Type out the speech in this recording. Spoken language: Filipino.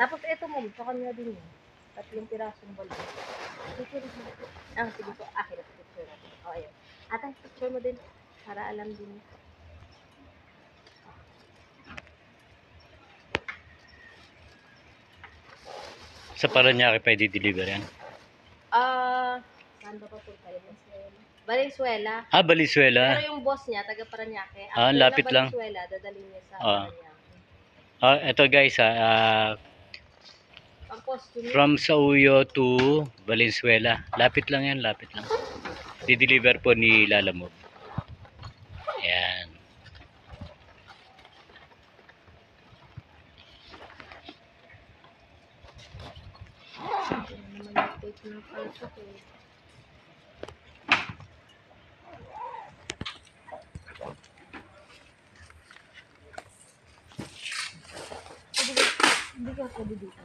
Tapos ito mo, sa kanya din yun. 3 pirasong balon. Picture mo. Sige po. Akin na picture natin. O, ayun. Ate, picture mo din. Para alam din. Sa Paranaque pa i-deliver yan? Saan ba papunta yun? Valenzuela. Valenzuela. Pero yung boss niya, taga Paranaque. Lapit lang. Valenzuela, dadalhin niya sa Paranaque. Ito guys, from Sauyo to Valenzuela. Lapit lang yan, lapit lang. Di-deliver po ni Lalamove. Ayan. Hindi ka pwede dito.